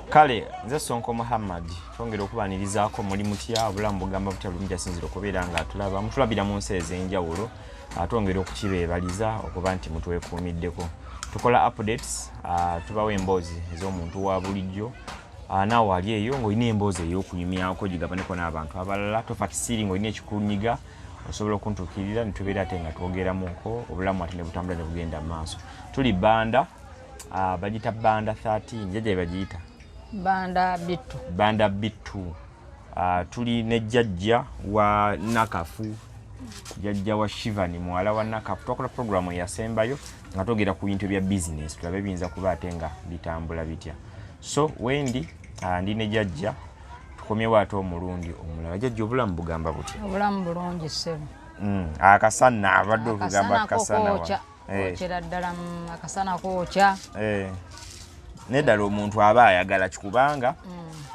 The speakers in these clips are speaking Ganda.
Kale nze Sonko Muhammad twongera okubanirizaako mulimu kya obulamu bugamba butya bulungi asinzira okubeera nga mutulabira mu nsi ez'enjawulo twongera okukibeebaliza okuba nti mutwekuumiddeko tukola updates tubawo emboozi ez'omuntu wa bulijjo naawe ali eyo ng'olina emboozi ey'okunyumyako gigabaneko n'abantu abalala tofa kisiri ng'olina ekikunyiga osobola okuntuukirira ne tubeera ate nga twogeramuko obulamu ate ne butambula ne bugenda mu maaso tuli banda bagita banda 13 Jajja bagiyita Banda bitu. Tuli ne Jajja wa Nakafu. Jajja wa Shivani muwala wa Nakafu. Tukola programu yasembayo nga twogera ku bintu bya business. Tulabe biyinza kuba ate nga bitambula bitya. So wendi ndi ne Jajja tukomyewo ate omulundi omulala. Jajja obulamu bugamba butya? Obulamu bulungi ssebo. Akasana abadde okugamba akasana wa. Okera ddala akasana kookya. Nedala omuntu aba ayagala kikubanga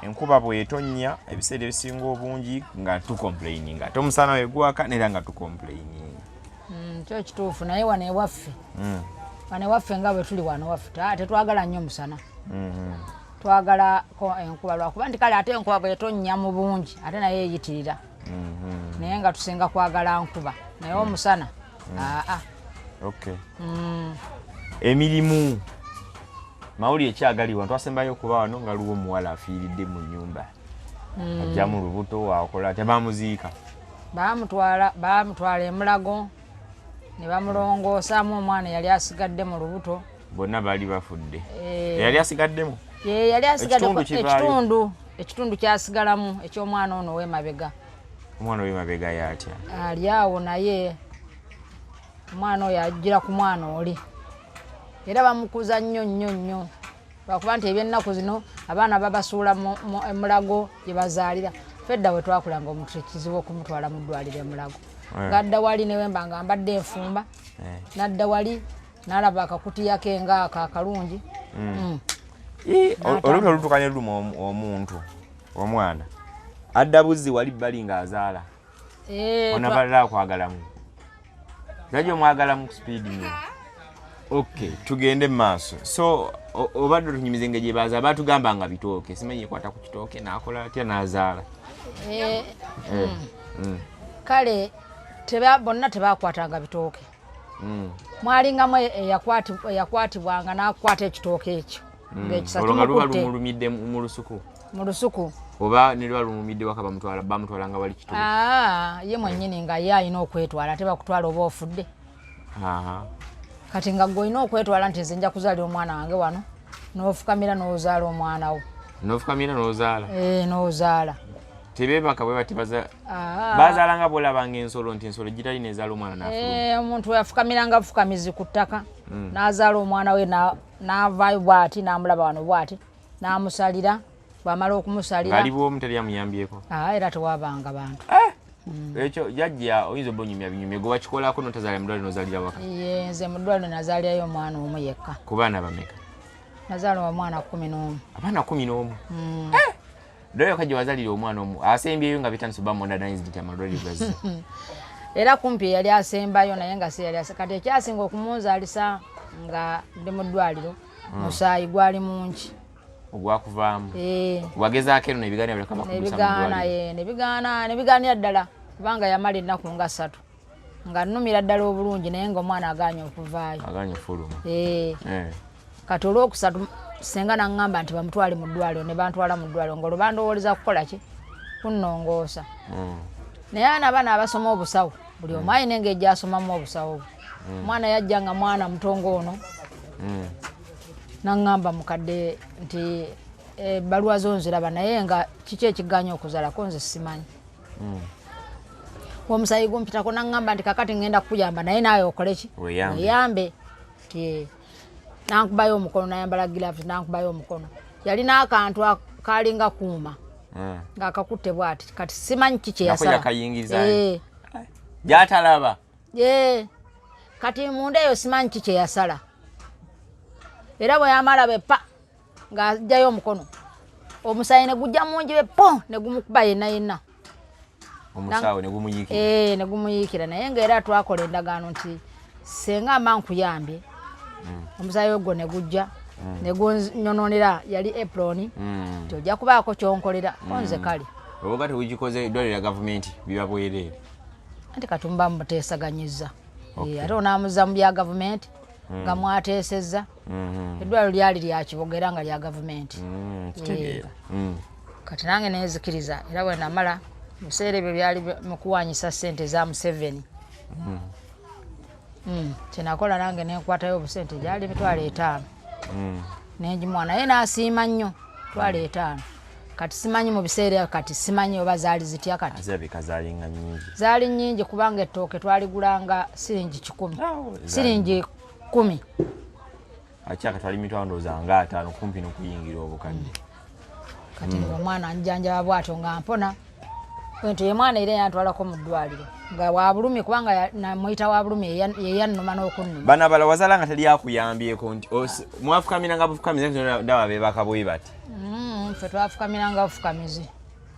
enkuba bw'etonnya ebiseera ebisinga obungi nga tucomplaining ate omusana wegwaka nera nga tucomplaining. Kyo kituufu naye wano ewaffe wano ewaffe nga bwe tuli wano waffe tetwagala nnyo musana twagala enkuba lwakuba nti kale ate enkuba bw'etonnya mu bungi ate naye eyitirira naye nga tusinga kwagala nkuba naye omusana Okay. Emirimu Mauli ekyagaliwa twasembayo okuba wano nga luwo muwala afiiridde mu nnyumba. Ajja mu lubuto wakola ate bamuziika. Bamutwala emulago ne bamulongoosamu omwana yali asigadde mu lubuto. Bonna baali bafudde. Yali asigaddemu? Yali asigadde ekitundu kyasigalamu eky'omwana ono ow'emabega. Omwana ow'emabega yatya? Ali awo naye omwana oyo ajjira ku mwana oli. Era bamukuza nnyo lwakuba nti eby'ennaku zino abaana babasuula emulago gye bazaalira fedda we twakulanga omuntu ekizibu okumutwala mu ddwaliro emulago ng'adda wali ne wemba nga mbadde enfumba n'adda wali n'alaba akakutiya ke ng'ako akalungi olumwe olutukanye lumu omuntu omwana adda buzzi wali bbali ng'azaala ona balala akwagalamu Jajja omwagalamu ku speed nnyo. Okay, tugende maaso. So obadde tunyumize ngeje baza batugamba nga bitooke. Simanyi kwata ku kitooke nakola atya nazaala. Kale bonna tebakwatanga bitooke. Mwalingamu eyakwatibwanga n'akwata ekitooke ekyo. Olwo luba lumulumidde mu lusuku. Mu lusuku. Oba ne lwa lumumidde waka bamutwala nga wali kitooke. Ye mwennyini nga ye alina okwetwala tebakutwala oba ofudde. Kati nga gw'olina okwetwala nti nze nja kuzaalira omwana wange wano n'ofukamira n'ozaala omwana wo. N'ofukamira n'ozaala? N'ozaala. Tebeebaka bwe bati baazaalanga bw'olabanga ensolo nti ensolo gitali nezaala omwana n'afuluma. Omuntu yafukamiranga bufukamizi ku ttaka n'azaala omwana we n'avaayo bw'ati n'amulaba wano bw'ati n'amusalira bw'amala okumusalira. Ng'ali bw'omu teri amuyambyeko? Era tewabanga bantu. Ekyo Jajja oyinza obunyumya binyumya gwe bakikolako n'otazaala mu ddwaliro n'ozaalira waka? Nze mu ddwaliro nazaalirayo omwana omu yekka. Ku baana bameka? Nazaala omwana 11. Abaana 11? Ddwaliro ka gye wazaalira omwana omu asembyeyo nga bitandise oba modernized nti amalwaliro gazi. Era kumpi yali asembayo naye nga si yali kati ekyasinga okumunzaalisa nga ndi mu ddwaliro musaayi gwali mungi. Ogwakuvaamu? Wagezaako eno nebigaanira buleka bakumusa mu ddwaliro? Nebigaanira ddala kubanga yamala ennaku nga 3 nga nnumira ddala obulungi naye ng'omwana agaanye okuvaayo. Agaanye fuluma? Kati olwokusatu senga naŋŋamba nti bamutwale mu ddwaliro ne bantwala mu ddwaliro ng'olwo bandowooleza kukola ki? Kunnongoosa. Naye n'abaana abasoma obusawo buli omu alina engeri gy'asomamu obusawo bwe. Omwana yajja nga mwana mutongo ono naŋŋamba mukadde nti ebbaluwa zo nziraba naye nga kiki ekigaanye okuzaalako nze simanyi. Omusayi gumpitako naŋŋamba nti kakati ngenda kukuyamba naye naawe okole ki? Weeyambe. Nankubayo omukono nayambala gilavuzi nankubayo omukono. Yalina akantu kalinga kuuma ng'akakutte bw'ati kati simanyi ki kye yasala. Gy'atalaba? Kati munda eyo simanyi ki kye yasala. Era bwe yamala bepa ng'ajjayo omukono omusayi ne gujja mungi bepo ne gumukuba yenna. Omusawo ne gumuyiikira? Ne gumuyiikira naye ng'era twakola endagaano nti senga mba nkuyambye omusayi ogwo ne gujja ne gonnyononera yali apron tojja kubaako kyonkolera onze kale obugate ugikoze dole ya government biba bwerere anti katumba muteesaganyizza ate onaamuza mu bya gavumenti nga mwateesezza eddwaliro lyali lya Kiboga nga lya gavumenti kati nange neezikiriza era bwe namala mu biseera ebyo byali mu kuwanyisa ssente za Museveni kyenakola nange nenkwatayo obusente gyali $5,000 nengimuwa naye n'asiima nnyo $5,000 kati simanyi mu biseera kati simanyi oba zaali zitya kati zirabika zaalinga nnyingi zaali nnyingi kubanga ettooke twaligulanga siringi 10 siringi 10 akyaka twali mitwando zanga 5 kumpi n'okuyingira obukadde kati omwana anjanjaba bw'atyo nga mpona bwento ye mwana era yantwalako mu ddwaliro nga wabulumi kubanga namuyita wabulumi yeyannuma n'okunnuma bana bala wazala nga tali akuyambyeko nti mwafukamiranga bufukamizi ndawa beebaka bwe bati ffe twafukamiranga bufukamizi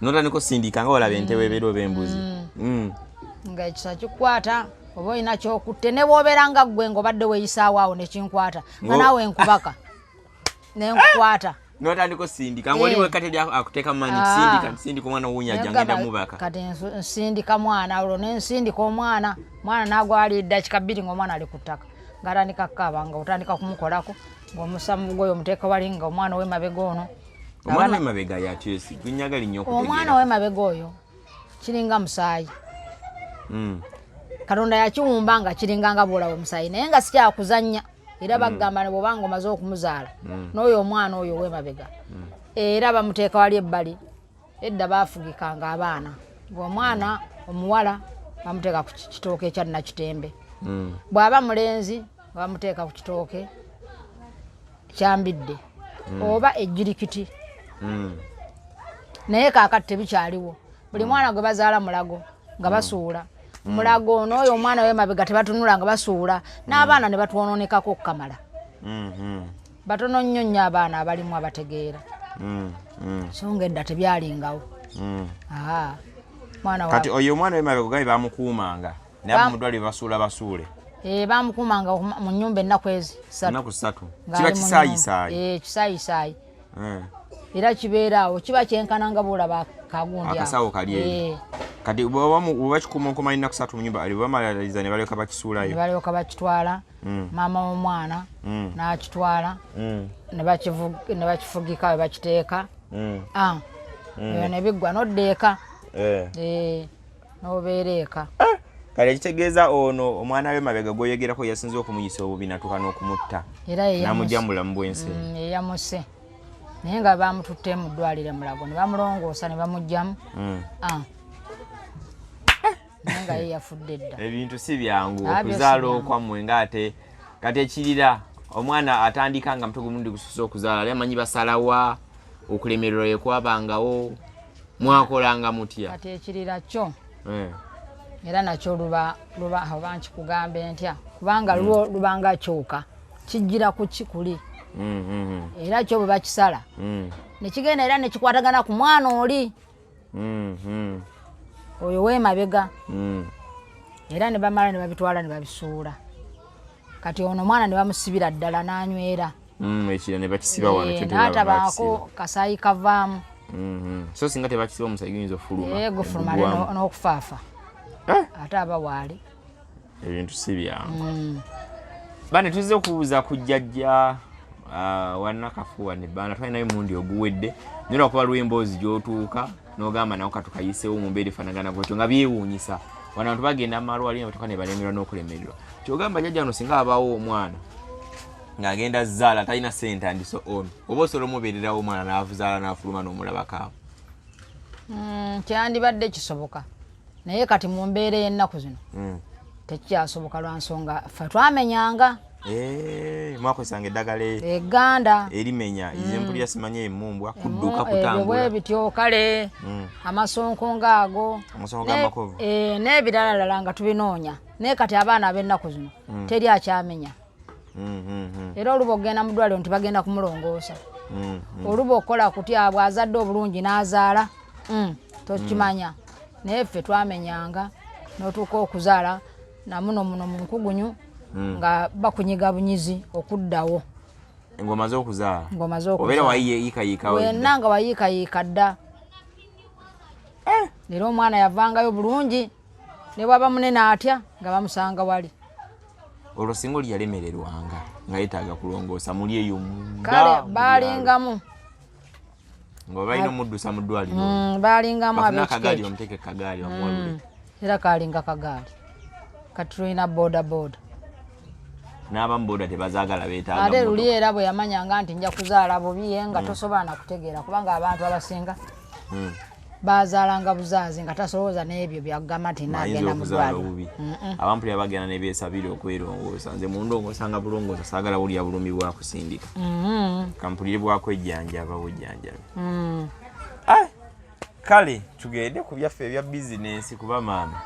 notandika osindika nga olaba ente weebeera oba embuzi nga ekisa kikwata oba olina kyokutte ne bw'obeeranga ggwe ng'obadde weeyisaawo awo ne kinkwata nga naawe enkubaка nenkukwata notandika osindika ng'oli wekateri akuteeka mu manyi nsindika omwana owunyajja ngenda mubaka kati nsindika mwana olwo nensindika omwana n'agwalira eddakiika 2 ng'omwana ali ku ttaka ng'atandika kukaaba nga otandika kumukolako ng'omusa mu bugoye omuteeka wali nga omwana w'emabega ono omwana w'emabega yakyesi gunyagali nnyo okutegeera omwana w'emabega oyo kiringa musaayi Katonda yakiwumba nga kiringa nga bw'olaba omusaayi naye nga sikyakuzannya era bagamba ne bw'obanga omaze okumuzaala n'oyo omwana oyo ow'emabega era bamuteeka wali ebbali edda baafugikanga abaana ng'omwana omuwala bamuteeka ku kitooke ekya Nakitembe bw'aba mulenzi bamuteeka ku kitooke kyambidde oba ejjirikiti naye kaakati tebikyaliwo buli mwana gwe bazaala mulago nga basuula mulago n'oyo omwana w'emabega tebatunula nga basuula n'abaana ne batwononekako okukamala batono nnyo nnyo abaana abalimu abategeera so nga edda tebyalingawo kati oyo omwana w'emabega gabi bamukuumanga naye abamudwaliro basuule bamukuumanga mu nnyumba ennaku ezi 3 kiba kisaayisaayi kisaayisaayi era kibeeraawo kiba kyenkananga bw'olaba kagundi akasawo kali kati bw'oba kikuumankuma ennaku 3 mu nyumba bamaliriza ne balyoka bakisuulayo ne balyoka bakitwala maama w'omwana n'akitwala ne bakifugika we bakiteeka eyo ne biggwa n'odda eka n'obeera eka kale ekitegeeza ono omwana w'emabega gw'oyogerako yasinze okumuyisa obubi natuuka n'okumutta n'amugya mu bulamu bw'ensi yeyamuse naye nga bamututte mu ddwaliro mulago ne bamulongoosa ne bamugyamu naye nga ye yafudde edda ebintu si byangu okuzaala okwammwe ng'ate kati ekirira omwana atandika nga mutwe gumundi gususa okuzaala ali amanyi basalawa okulemererwa yekwabangawo mwakolanga mutya kati ekirira kyo era nakyo luba oba nkikugambe ntya kubanga lubanga kyuka kijjira ku kikuli era kyo bwe bakisala nekigenda era nekikwatagana ku mwana oli oyo w'emabega era ne bamala ne babitwala ne babisuula kati ono omwana ne bamusibira ddala n'anywera ekira ne bakisiba wano n'atabaako kasaayi kavaamu so singa tebakisiba omusaayi guyinza ofuluma gufuluma n'okufaafa ate aba waali ebintu si byangu bane tuzze okubuuza ku Jajja wa Nakafu ne bana twalinayo mundi oguwedde nira kuba lw'emboozi gy'otuuka n'ogamba nawo katukayiseewo mu mbeera efaanagana bwetyo nga byewuunyisa wano abantu bagenda amalwaliro ne batuuka ne balemerwa n'okulemererwa kyogamba Jajja no singa abaawo omwana ng'agenda zaala talina ssente andiso ono oba osobola omubeererawo omwana n'avuzaala n'afuluma n'omulabakaawo kyandibadde kisoboka naye kati mu mbeera y'ennaku zino tekikyasoboka lwa nsonga ffe twamenyanga mwakozesanga eddagala egganda erimenya empulira simanye emumbwa kudduka kutambula bityo kale amasonko ngaago n'ebirala nga tubinoonya naye kati abaana ab'ennaku zino teri akyamenya era oluba okgenda mu ddwaliro nti bagenda kumulongoosa oluba okukola kutya bw'azadde obulungi n'azaala tokimanya naye ffe twamenyanga n'otuuka okuzaala namuno muno mu nkugunyu nga bakunyiga bunyizi okuddawo Engoma z'okuzaala. Ngoma z'okuzaala. Obeera wayiika wenna nga wayiika dda. Era omwana yavangayo bulungi ne bwaba munene atya nga bamusanga wali. Olwo singa oli yalemererwanga nga yeetaaga kulongoosa muli eyo munda. Kale baalingamu. Nga balina omuddusa mu ddwaliro. Baalingamu ab'ekagaali omuteeke kagaali bamuwalule. Era kaalinga kagaali. Kati tulina booda. N'abamu booda tebazaagala beetaaga. Ate luli era bwe yamanyanga nti nja kuzaala bubi nga tosobola na kutegeera kubanga abantu abasinga bazaalanga buzaazi nga tasolooza n'ebyo byagamba nti naagenda mu ddwaliro. Abampulira bagenda ne beesabira okwerongoosa. Nze mu ndongoosanga bulongoosa saagala wulya bulumi bwa kusindika. Kampulire bwako ejjanjaba bujjanjabi. Kale tugende ku byaffe ebya bizinensi kuba maama.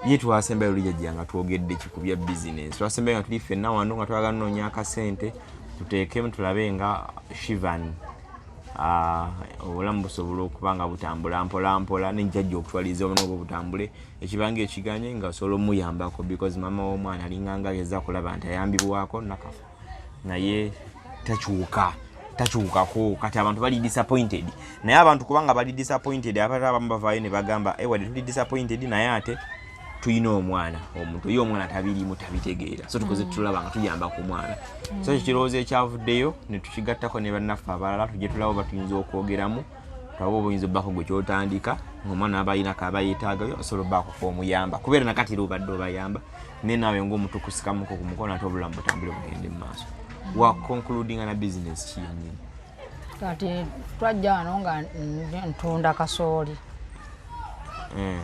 Ye twasembayo luli Jajja nga twogedde ki ku bya bizinensi. Twasembayo nga tuli ffenna wano nga twagala nnoonya akasente tuteekemu tulabe nga Shivan obulamu busobola okuba nga butambula mpola ne Jajja okutwaliza obwo butambule ekibanga ekiganye nga osobola omuyambako because mama w'omwana alinganga ageza kulaba nti ayambibwako Nakafu naye takyukako kati abantu bali disappointed naye abantu kubanga bali disappointed abamu bavaayo ne bagamba wadde tuli disappointed naye ate tuyina omwana omuntu ye omwana tabirimu tabitegeera so tukoze tulaba nga tuyamba ku mwana so ekirowoozo ekyavuddeyo ne tukigattako ne bannaffe abalala tujje tulaba batuyinza okwogeramu twaba obuyinza obbako gwe kyotandika ng'omwana abayinako abayetaagayo osobola obbako kwomuyamba kubeera nakati era obadde obayamba naye naawe ng'omuntu kusikamuko ku mukono ate obulamu butambule bugende mu maaso wa concluding na business ki yennyini kati twajja wano nga ntunda kasooli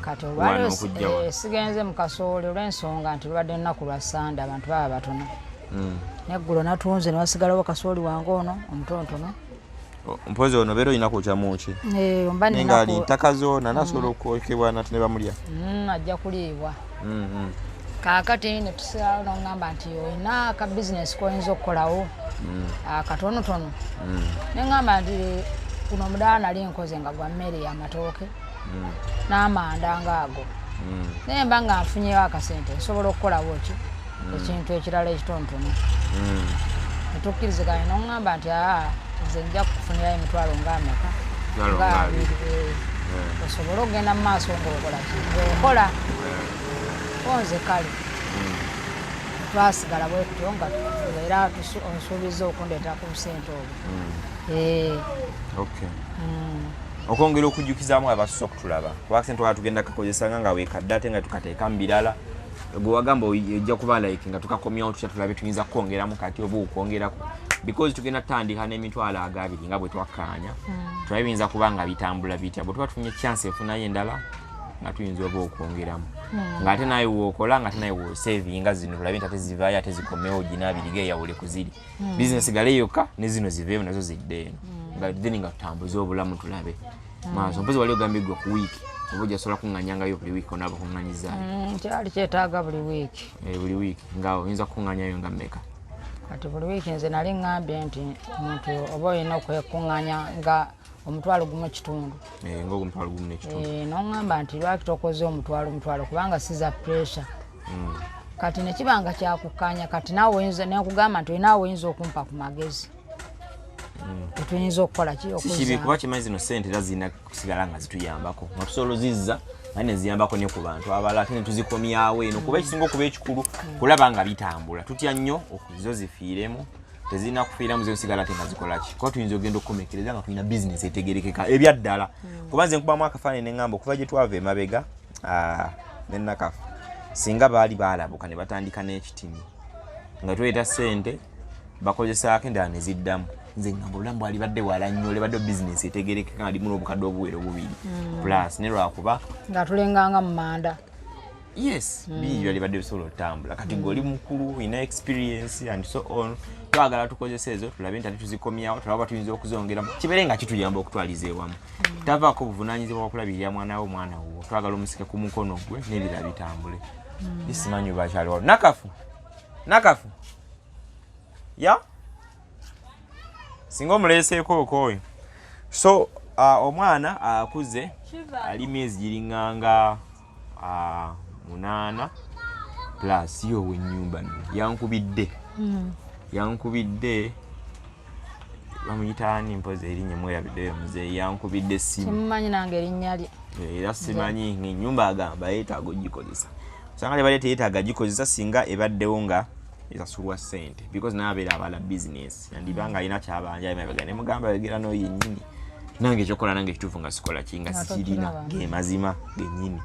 kati olwaliwo sigenze mu kasooli olw'ensonga nti lubadde nnaku lwa Sande abantu baba batono neggulo natunze ne wasigalawo kasooli wange ono omutontono mpozi ono beera olina kwokyamu ki nga ali ntaka zoona nasobola okwokebwa nate ne bamulya ajja kuliibwa kaakati ne tusigalawo n'oŋŋamba nti olina aka bizinesi koyinza okukolawo akatonotono ne ŋŋamba nti kuno omudaala nali nkoze nga gwa mmere y'amatooke n'amanda ngaago naye mba nga nfunyeyo akasente nsobola okukolawo ki ekintu ekirala ekitonotono netukkiriziganye n'oŋŋamba nti nze nja kukufunirayo emitwalo ng'ameka osobole okugenda mu maaso ng'okola ki ng'okola onze kale twasigala bwe tutyo nga era onsuubiza okundeetera ku busente obwo okwongera okujjukizaamu abasusa okutulaba kuba akasente wala tugenda kakozesanga nga weekadde ate nga tukateeka mu birala gwe wagamba ojja kuba like nga tukakomyawo tutya tulabe tuyinza kukwongeramu kati oba okwongerako because tugenda tutandika n'emitwalo agabiri nga bwe twakkaanya tulabe biyinza kuba nga bitambula bitya bwe tuba tufunye chance efunayo endala nga tuyinza oba okwongeramu ng'ate naye wookola ng'ate naye wosevinga zino tulabe nti ate zivaayo ate zikomewo ginaabiriga eyawule ku ziri bizinesi gale yokka ne zino ziveewo nazo zidde eno nga then nga tutambuze obulamu tulabe maaso mpozi wali ogambye gwe ku wiiki oba ojasobola kuŋŋanyangayo buli wiiki onaaba kuŋŋanyizaayo kyali kyetaaga buli wiiki buli wiiki nga oyinza kukuŋŋanyayo nga mmeka kati buli wiiki nze nali ŋŋambye nti omuntu oba olina okwekuŋŋanya nga omutwalo gumu ekitundu ng'omutwalo gumu n'ekitundu n'oŋŋamba nti lwaki tokoze omutwalo kubanga siza pressure kati nekibanga kyakukkaanya kati naawe oyinza nekugamba nti olinawe oyinza okumpa ku magezi tuyinza okukola ki kibi kuba kimanyi zino sente era zirina kusigala nga zituyambako nga tusobola ozizza naye ne ziyambako ne ku bantu abalala ate ne tuzikomyawo eno kuba ekisinga okuba ekikulu kulaba nga bitambula tutya nnyo zo zifiiremu tezirina kufiiramu zosigala ate nga zikola ki kuba tuyinza ogenda okukomekereza nga tulina bizinesi etegerekeka ebyaddala kuba nze nkubamu akafaananyi ne ŋŋamba okuva gye twava emabega ne Nakafu singa baali baalabuka ne batandika n'ekitini nga tweeta sente bakozesaako endala ne ziddamu nze ngamba obulamu bwali badde wala nnyo olebadde bizinesi etegerekeka nga limu n'obukadde obuwero bubiri plus ne lwakuba nga tulenganga mu manda yes bingi byali badde bisobola otambula kati ng'oli mukulu ina experience and so on twagala tukozesa ezo tulabe nti ate tuzikomyawo tulaba tuyinza okuzongeramu kibeere nga kituyamba okutwaliza ewamu tavaako obuvunaanyizibwa bwakulabirira mwana wo omwana wo twagala omusike ku mukono gwe n'ebirala bitambule isimanyi bakyaliwo Nakafu ya singa omuleeseeko okooyo so omwana akuze ali myezi giringanga 8 plus yowe ennyumba yankubidde bamuyita ani mpozi erinnya mweyabiddeyo muzeeyi yankubidde essimu simumanyi nange erinnya lye era simanyi nnyumba agamba yeetaaga ogikozesa osanga ne baleeta yeetaaga gikozesa singa ebaddewo nga esasulwa ssente because naabeera abala business yandibanga alina kyabanja emabega ne mugamba yogera n'oyo yennyini nange ekyokola nange ekituufu nga sikola ki nga sikirina gemazima gennyini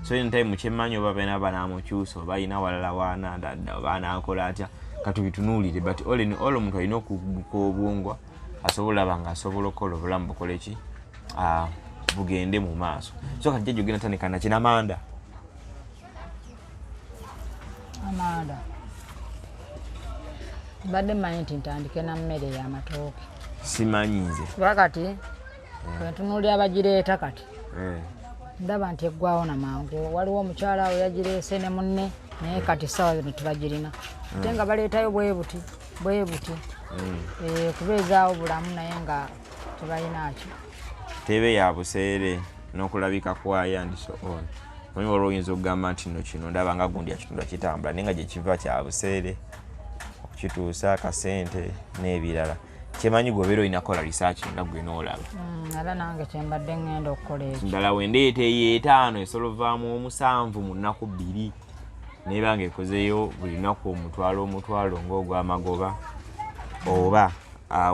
so eno time kyemmanyi oba bena banaamukyusa oba alina walala waana dadda oba anaakola atya katubitunuulire but all in all omuntu alina okuguka obwongwa asobola olaba nga asobola okukola obulamu bukola ki bugende mu maaso so kati Jajja ogenda tandika kinamanda mbadde mmanyi nti ntandike na mmere y'amatooke simanyi nze kuba kati bwentunuulira abagireeta kati ndaba nti eggwawo na mangu waliwo omukyala awo yagireese ne munne naye kati sawa zino tebagirina ate nga baleetayo bwe buti kubeezaawo bulamu naye nga tebalinaakyo tebe ya buseere n'okulabika kwayo andiso on manyi olwo oyinza okugamba nti nno kino ndaba nga gundi yakitunda kitambula naye nga gye kiva kya buseere okukituusa akasente n'ebirala kyemanyi gweobeera olina kola research nga gwe n'olaba era nange kyembadde ngenda okukola ekyo ndala wendeeta eyo 5 esolovaamu 7 mu nnaku 2 neeba nga ekozeyo buli lunaku omutwalo ng'ogw'amagoba oba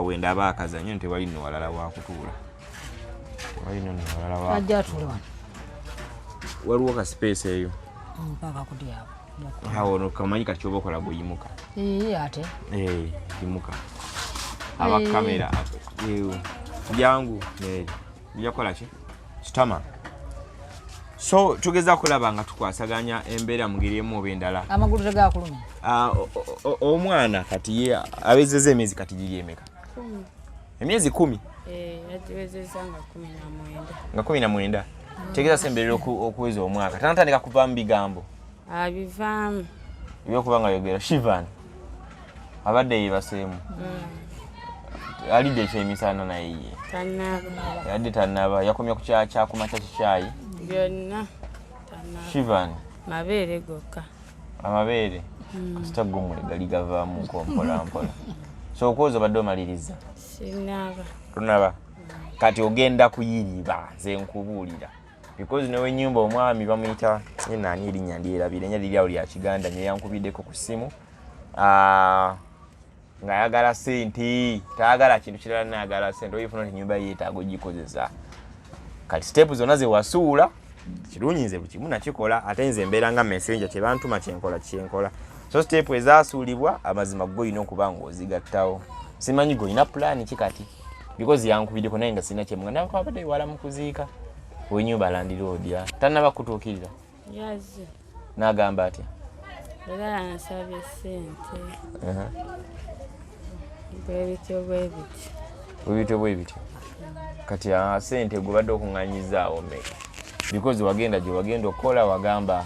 wendaba akazanyo nti tewali nno walala wakutuula ajja atule wano waliwo ka space eyo mpaka kudyabo awo kamanyi kati kyoba okola gweyimuka ate yimuka aba kamera jangu njakola ki kitama so tugeza kulaba nga tukwasaganya embeera mugiri emu oba endala amagulu tegakuluma omwana kati ye abezeza emyezi kati giri emeka emyezi 10 yagiwezeza nga 19 tegeza semberera okuweza omwaka tanatandika kuva mu bigambo abivaamu ebyokuba nga yogera shivan abadde yebaseemu alidde ekyemisana naye ye yadde tannaba yakomya ku kyakumakya kikyayi byonna shivan mabeere gokka amabeere kasita gomule gali gavaamu mpolampola so okwoza obadde omaliriza sinaba tonaba kati ogenda kuyiriba nze nkubuulira because newe nyumba omwami bamuyita nani erinnya ndyerabire enya liri awo lya Kiganda nye yankubiddeko ku ssimu ng'ayagala ssente tayagala kintu kirala nayagala ssente oyifuna nti nyumba yeetaaga ogikozesa kati step zonna ze wasuula kirungi nze bukimu nakikola ate nze mbeera nga messenger kyebantuma kyenkola so step ezaasuulibwa amazima goyina okuba ng'ozigattawo simanyi goyina plan ki kati because yankubiddeko naye nga sirina kyemunga nakabadde wala mu kuziika wenyumba landirodia tannaba kutuukirira yaze n'agamba atya era yansabye ssente bwebityo bwebityo kati ssente gwebadde okuŋŋanyizaawo meka because wagenda gye wagenda okukola wagamba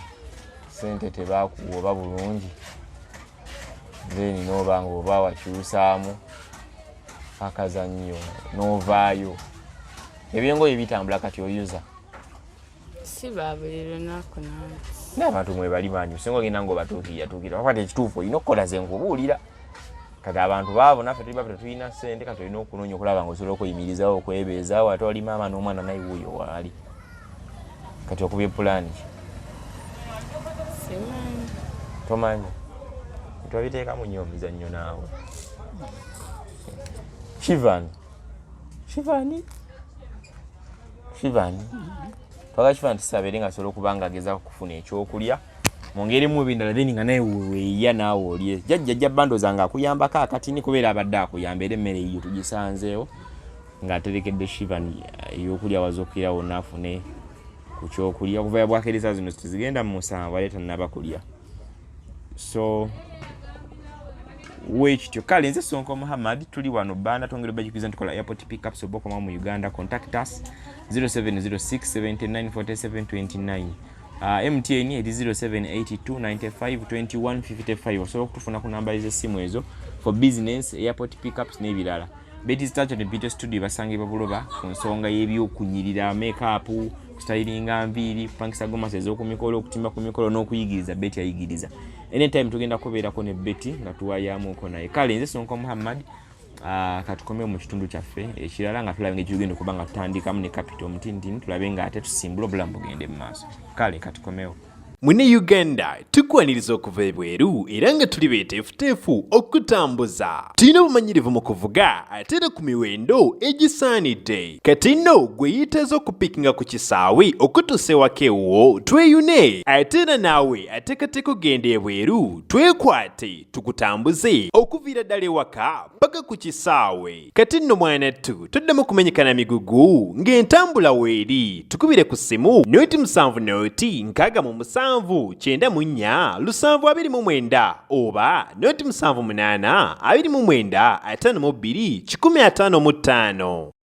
ssente tebaakuwa oba bulungi then n'oba nga oba wakyusaamu akazannyo n'ovaayo ebyengoye bitambula kati oyuza si ba buli lunaku n'abantu mwe bali bangi singa ogenda ng'obatuukirira bakwata ekituufu olina okukola ze nkubuulira kati abantu baabo naffe tuli babe tetulina ssente kati olina okunoonya okulaba ng'osobola okuyimirizawo okwebeezaawo ate oli maama n'omwana naye wuuyo waali kati okubye pulaani ki simanyi tomanyi twabiteekamu nnyo omizannyo naawe Shivani twaga Shivani tusabeere nga asobola okuba nga agezaako kufuna ekyokulya mu ngeri mu ebindala then nga naye weeya naawe olye Jajja bandoza nga akuyambako akatini kubeera abadde akuyamba era emmere eyo tugisanzeewo ng'aterekedde Shivani ey'okulya wazokkira wonna afune ku kyokulya okuva yabwakereza zino tezigenda mu 7 ale tannaba kulya so wekityo kale nze Sonko Muhammad tuli wano banda twongera bajukiza ntukola airport pickups obokoma mu Uganda contact us 0706794729 MTN eri 0782952155 osobola okutufuna ku namba ez'essimu ezo for business airport pickups n'ebirala Betty Starch and Peter Studio basangibwa Buloba ku nsonga y'ebyokunyirira makeup stylinga nviiri kupangisa gomasi ez'okumikolo okutimba ku mikolo n'okuyigiriza Betty ayigiriza anytime tugenda kubeerako ne Betty nga tuwayaamuuko naye kale nze Sonko Muhammad katukomeo mu kitundu kyaffe ekirala nga tulabe ng'ekigenda okuba nga tutandikamu ne kapita omutintini tulabe nga ate tusimbula obulamu bugende mu maaso kale katukomewo. Mune Uganda tukwaniriza okuva ebweru era nga tuli beeteefuteefu okutambuza. Tulina obumanyirivu mu kuvuga ate era ku miwendo egisaanidde. Kati nno gwe yeetaaza okupikinga ku kisaawe okutuusa ewaka ewuwo tweyune ate era naawe ateekateeka okugenda ebweru twekwate tukutambuze okuviira ddala ewaka paka ku kisaawe. Kati nno mwanattu toddamu kumenyekana migugu ng'entambula weeri tukubire ku ssimu noti 7 noti 6 94 729 oba noti 78 29 52 155.